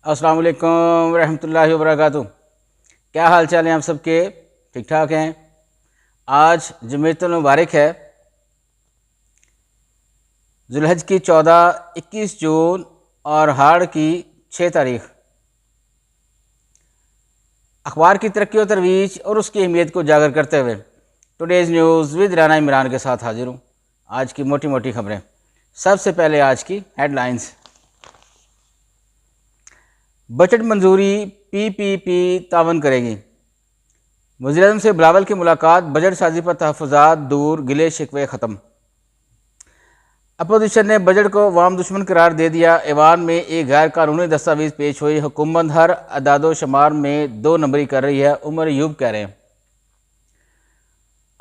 अस्सलाम वालेकुम रहमतुल्लाहि व बरकातुहू। क्या हाल चाल हैं आप सबके? ठीक ठाक हैं। आज जुमेतुल मुबारक है, जुलहज की 14, 21 जून और हाड़ की 6 तारीख। अखबार की तरक्की और तरवीज और उसकी अहमियत को उजागर करते हुए today's news with Rana Imran के साथ हाजिर हूँ। आज की मोटी मोटी खबरें। सबसे पहले आज की हेडलाइंस। बजट मंजूरी पीपीपी तावन करेगी। वज़ीर-ए-आज़म से बिलावल की मुलाकात, बजट साजी पर तहफ़्फ़ुज़ात दूर, गिले शिकवे ख़त्म। अपोजिशन ने बजट को वाम दुश्मन करार दे दिया। ऐवान में एक गैर कानूनी दस्तावेज़ पेश हुई। हुकूमत हर अदादो शुमार में 2 नंबरी कर रही है, उमर यूब कह रहे हैं।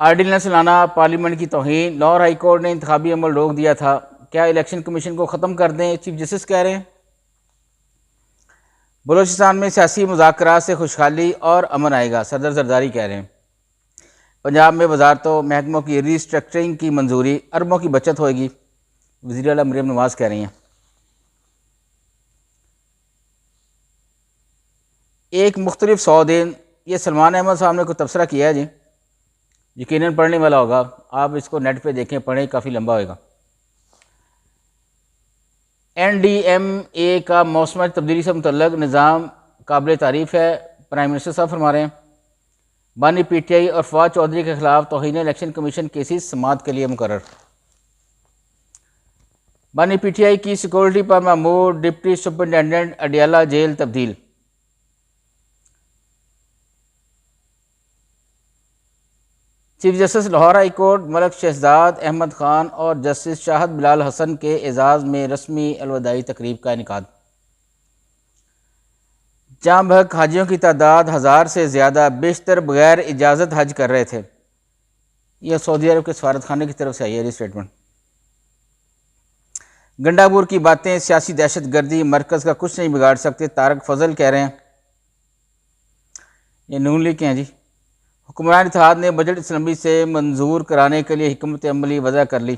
आर्डिनेंस लाना पार्लियामेंट की तौहीन, लाहौर हाई कोर्ट ने इंतखाबी अमल रोक दिया था, क्या इलेक्शन कमीशन को ख़त्म कर दें, चीफ जस्टिस कह रहे हैं। बलूचिस्तान में सियासी मुज़ाकरात से खुशहाली और अमन आएगा, सदर जरदारी कह रहे हैं। पंजाब में वजारतों महकमों की रीस्ट्रक्चरिंग की मंजूरी, अरबों की बचत होगी, वज़ीर आला मरियम नवाज़ कह रही हैं। एक मुख्तलिफ 100 दिन, ये सलमान अहमद साहब ने कोई तबसरा किया है जी, यकीनन पढ़ने वाला होगा। आप इसको नेट पे देखें, पढ़ें, काफ़ी लंबा होगा। NDMA का मौसम तब्दीली से मुतल्लक निज़ाम काबिल तारीफ़ है, प्राइम मिनिस्टर साहब फरमा रहे हैं। बानी PTI और फवाद चौधरी के खिलाफ तौहीन इलेक्शन कमीशन केसेस समाअत के लिए मुकर्रर। बानी PTI की सिक्योरिटी पर मामूर डिप्टी सुपरिटेंडेंट अडियाला जेल तब्दील। Chief justice Lahore high court Malik Shahzad Ahmad Khan और जस्टिस शाहद बिलाल हसन के एजाज़ में रस्मी अलविदाई तकरीब का इनेकाद। जाम बहक हाजियों की तादाद 1000 से ज़्यादा, बेशतर बगैर इजाज़त हज कर रहे थे। यह सऊदी अरब के सफारत खाने की तरफ से आई है स्टेटमेंट। गंडापुर की बातें सियासी दहशत गर्दी, मरकज़ का कुछ नहीं बिगाड़ सकते, तारक फजल कह रहे हैं। ये नून लीग के हैं जी। हुक्मरान इत्तेहाद ने बजट असम्बली से मंजूर कराने के लिए हिकमत अमली वज़ा कर ली।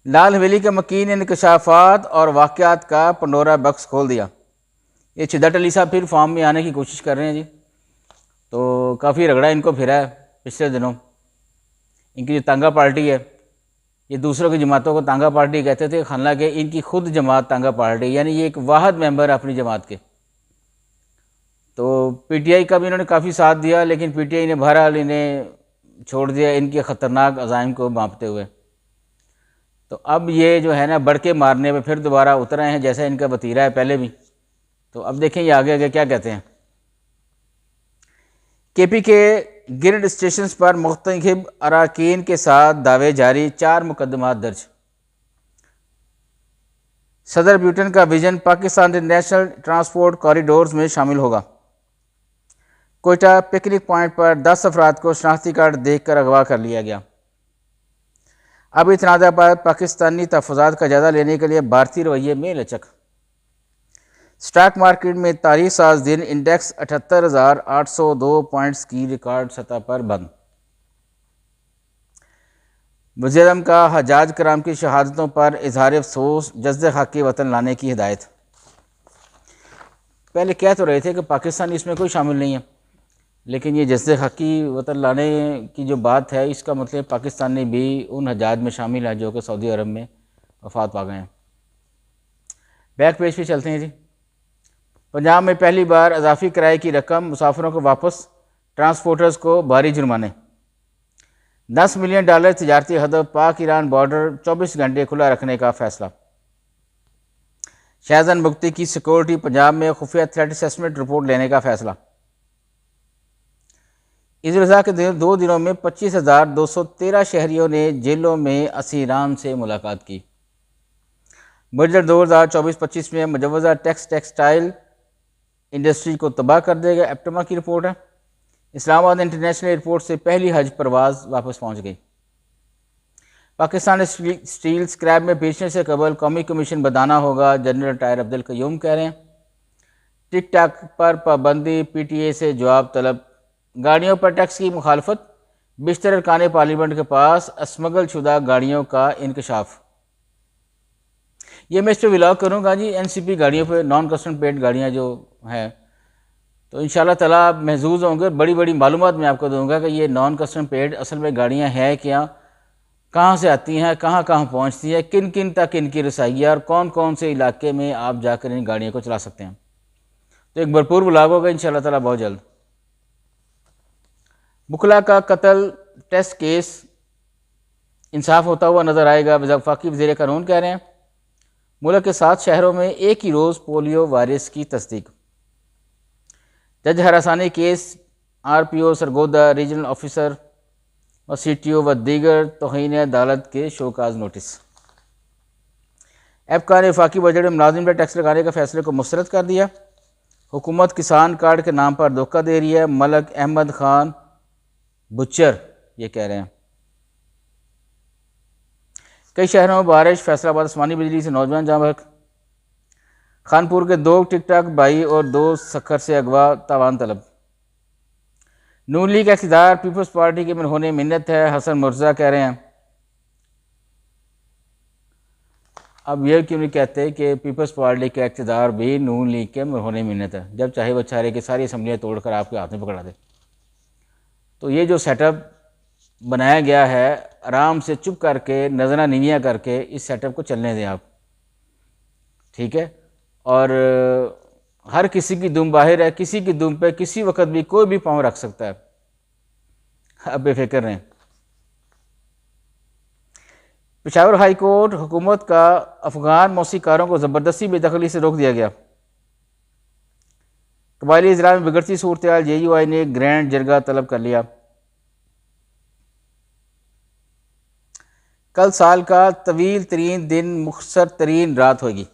लाल हवेली के मकीन इंकशाफात और वाक़यात का पंडोरा बक्स खोल दिया। ये शिद्दत अली साहब फिर फॉर्म में आने की कोशिश कर रहे हैं जी, तो काफ़ी रगड़ा इनको फिरा है पिछले दिनों। इनकी जो तांगा पार्टी है, ये दूसरों की जमातों को तांगा पार्टी कहते थे, हालांकि इनकी खुद जमात तांगा पार्टी, यानी ये एक वाहद मेंबर है अपनी जमात के। तो PTI का भी इन्होंने काफ़ी साथ दिया, लेकिन PTI ने बहरहाल इन्हें छोड़ दिया इनके ख़तरनाक अज़ाइम को मापते हुए। तो अब ये जो है ना, बढ़ के मारने पे फिर दोबारा उतर आए हैं, जैसा इनका वतीरा है पहले भी। तो अब देखें ये आगे आगे क्या कहते हैं। KP के गिरड स्टेशन पर मुख्तलिफ अराकीन के साथ दावे जारी, 4 मुकदमात दर्ज। सदर ब्यूटन का vision Pakistan international transport corridors में शामिल होगा। कोयटा पिकनिक पॉइंट पर 10 अफराद को शनाख्ती कार्ड देखकर अगवा कर लिया गया। अभी तनाज़ा पर पाकिस्तानी तहफ़्फ़ुज़ात का जायज़ा लेने के लिए भारतीय रवैये में लचक। स्टॉक मार्केट में तारीख साज दिन इंडेक्स 78,802 पॉइंट्स की रिकॉर्ड सतह पर बंद। वज़ीर-ए-आज़म का हज्जाज कराम की शहादतों पर इजहार अफसोस, जज्बे खाकी वतन लाने की हिदायत। पहले कह तो रहे थे कि पाकिस्तान इसमें कोई शामिल नहीं है, लेकिन ये जज्बे खाकी वतन लाने की जो बात है, इसका मतलब पाकिस्तानी भी उन हज्जाज में शामिल है जो कि सऊदी अरब में वफात पा गए हैं। बैक पेज पे चलते हैं जी। पंजाब में पहली बार अजाफी किराए की रकम, मुसाफिरों को वापस, ट्रांसपोर्टर्स को भारी जुर्माने। $10 मिलियन तजारती हदफ, पाक ईरान बॉर्डर 24 घंटे खुला रखने का फैसला। शहजान मुफ्ती की सिक्योरिटी, पंजाब में खुफिया थ्रेट असेसमेंट रिपोर्ट लेने का फैसला। ईद उल अज़हा के 2 दिनों में 25,213 शहरियों ने जेलों में असीरान से मुलाकात की। बजट 2024-25 में मुजवज़ा टैक्स टेक्सटाइल इंडस्ट्री को तबाह कर देगा, एप्टमा की रिपोर्ट है। इस्लामाबाद इंटरनेशनल एयरपोर्ट से पहली हज परवाज़ वापस पहुँच गई। पाकिस्तान स्टील स्क्रैप में बेचने से कबल कौमी कमीशन बताना होगा, जनरल टायर अब्दुल कयूम कह रहे हैं। टिकटॉक पर पाबंदी, PTA से जवाब तलब। गाड़ियों पर टैक्स की मुखालफत, बिस्तर अरकान पार्लियामेंट के पास स्मगल शुदा गाड़ियों का इंकशाफ। ये मैं इस पर व्लॉग करूँगा जी NCP गाड़ियों पे, नॉन कस्टम पेड गाड़ियाँ जो हैं, तो इंशाल्लाह ताला आप महसूस होंगे। बड़ी बड़ी मालूमात मैं आपको दूंगा कि ये नॉन कस्टम पेड असल में गाड़ियाँ हैं क्या, कहाँ से आती हैं, कहाँ कहाँ पहुँचती हैं, किन किन तक इनकी रसाई है और कौन कौन से इलाके में आप जाकर इन गाड़ियों को चला सकते हैं। तो एक भरपूर व्लॉग होगा इंशाल्लाह ताला बहुत जल्द। बुखला का कत्ल टेस्ट केस इंसाफ होता हुआ नज़र आएगा, वफाकी वज़ीर कानून कह रहे हैं। मुल्क के 7 शहरों में एक ही रोज़ पोलियो वायरस की तस्दीक। जज हरासानी case RPO Sargodha, regional officer और CTO व दीगर तौहीन अदालत के शोकाज नोटिस। एपका ने वफाकी बजट में मुलाजिम पर टैक्स लगाने के फैसले को मुस्तरद कर दिया। हुकूमत किसान कार्ड के नाम पर धोखा दे रही है, मलक अहमद खान बुच्चर ये कह रहे हैं। कई शहरों में बारिश, फैसलाबाद आसमानी बिजली से नौजवान जाँ बहक। खानपुर के 2 टिकटॉक भाई और 2 सखर से अगवा, तावान तलब। नून लीग का इक़्तिदार पीपल्स पार्टी के में होने मिन्नत है, हसन मुर्जा कह रहे हैं। अब यह क्यों नहीं कहते कि पीपल्स पार्टी का इक़्तिदार भी नून लीग के में होने मिन्नत है, जब चाहे बचारे की सारी असम्बलियाँ तोड़कर आपके हाथ में पकड़ा दे। तो ये जो सेटअप बनाया गया है, आराम से चुप करके नजरा नीवियाँ करके इस सेटअप को चलने दें आप, ठीक है। और हर किसी की दुम बाहिर है, किसी की दुम पे किसी वक्त भी कोई भी पाँव रख सकता है, अब बेफिक्र रहें। पेशावर हाई कोर्ट, हुकूमत का अफगान मौसीकारों को ज़बरदस्ती बेदखली से रोक दिया गया। कबायली इजरा में बिगड़ती सूरत हाल, JUI ने ग्रैंड जरगा तलब कर लिया। कल साल का तवील तरीन दिन, मुख्तसर तरीन रात होगी।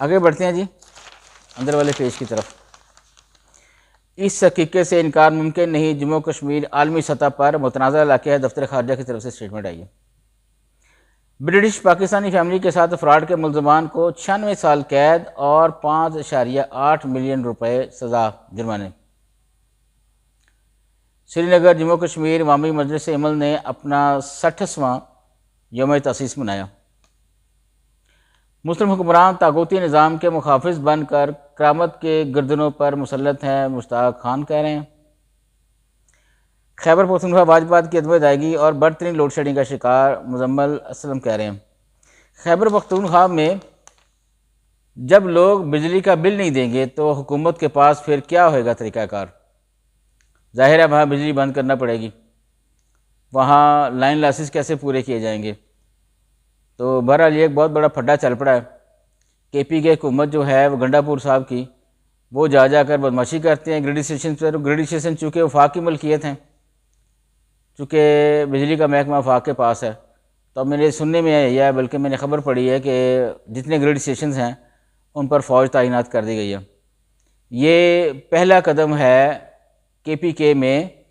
आगे बढ़ते हैं जी अंदर वाले पेज की तरफ। इस हकीकत से इनकार मुमकिन नहीं, जम्मू कश्मीर आलमी सतह पर मुतनाज़ा इलाके है, दफ्तर खारजा की तरफ से स्टेटमेंट आई है। ब्रिटिश पाकिस्तानी फैमिली के साथ फ्रॉड के मुल्ज़मान को 96 साल कैद और 5.8 मिलियन रुपए सज़ा जुर्माने। श्रीनगर जम्मू कश्मीर अवामी मजलिस अमल ने अपना 60वां यौम तसीस मनाया। मुस्लिम हुक्मरान तागूती निज़ाम के मुखाफिज बनकर करामत के गर्दनों पर मुसल्लत हैं, मुश्ताक खान कह रहे हैं। खैबर पख्तूनख्वा वाजपात की अदम अदायगी और बदतरीन लोड शेडिंग का शिकार, मुजम्मल असलम कह रहे हैं। खैबर पख्तूनख्वा में जब लोग बिजली का बिल नहीं देंगे तो हुकूमत के पास फिर क्या होएगा तरीक़ाकार। ज़ाहिर है वहाँ बिजली बंद करना पड़ेगी, वहाँ लाइन लॉसेस कैसे पूरे किए जाएंगे। तो बहरहाल ये एक बहुत बड़ा फड्डा चल पड़ा है। KP की हुकूमत जो है वो गंडापुर साहब की, वो जा जाकर बदमाशी करते हैं ग्रिड स्टेशन पर। ग्रिड स्टेशन चूँकि वफाक की मलकियत हैं, चूँकि बिजली का महकमा वफाक के पास है, तो मेरे सुनने में यह है, बल्कि मैंने खबर पढ़ी है कि जितने ग्रिड स्टेशन हैं उन पर फ़ौज तैनात कर दी गई है। ये पहला कदम है KPK में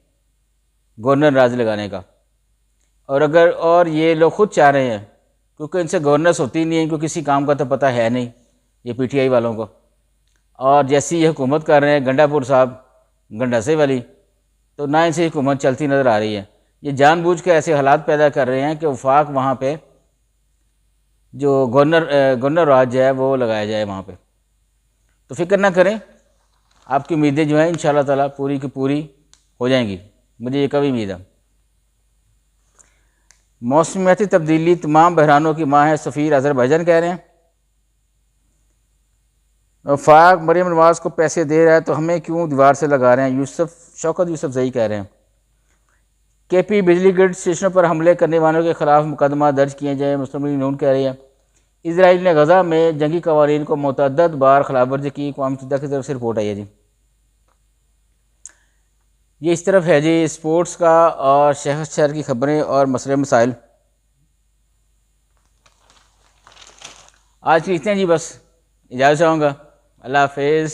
गवर्नर राज लगाने का। और ये लोग ख़ुद चाह रहे हैं, क्योंकि इनसे गवर्नेंस होती नहीं है, इनको किसी काम का तो पता है नहीं ये PTI वालों को। और जैसी ये हुकूमत कर रहे हैं गंडापुर साहब, गंडासे वाली, तो ना इनसे हुकूमत चलती नज़र आ रही है। ये जानबूझ के ऐसे हालात पैदा कर रहे हैं कि वफाक वहाँ पे जो गवर्नर राज है वो लगाया जाए वहाँ पे। तो फिक्र ना करें, आपकी उम्मीदें जो हैं इंशाअल्लाह ताला पूरी की पूरी हो जाएंगी, मुझे ये कभी उम्मीद है। मौसमियाती तब्दीली तमाम बहरानों की माँ है, सफ़ीर अज़रबैजान कह रहे हैं। वफाक मरीम नवाज़ को पैसे दे रहा है तो हमें क्यों दीवार से लगा रहे हैं, शौकत यूसुफजई कह रहे हैं। KP बिजली ग्रिड स्टेशनों पर हमले करने वालों के खिलाफ मुकदमा दर्ज किए जाए, मुस्लिम लीग नून कह रही है। इसराइल ने गज़ा में जंगी कवानीन को मुतअद्दिद बार खिलाफवर्जी की, अक़वाम मुत्तहिदा की तरफ से रिपोर्ट आई है जी। ये इस तरफ है जी स्पोर्ट्स का और शहर की खबरें और मसले मसाइल। आज की इतने जी, बस इजाज़त चाहूँगा। अल्लाह हाफ़िज़।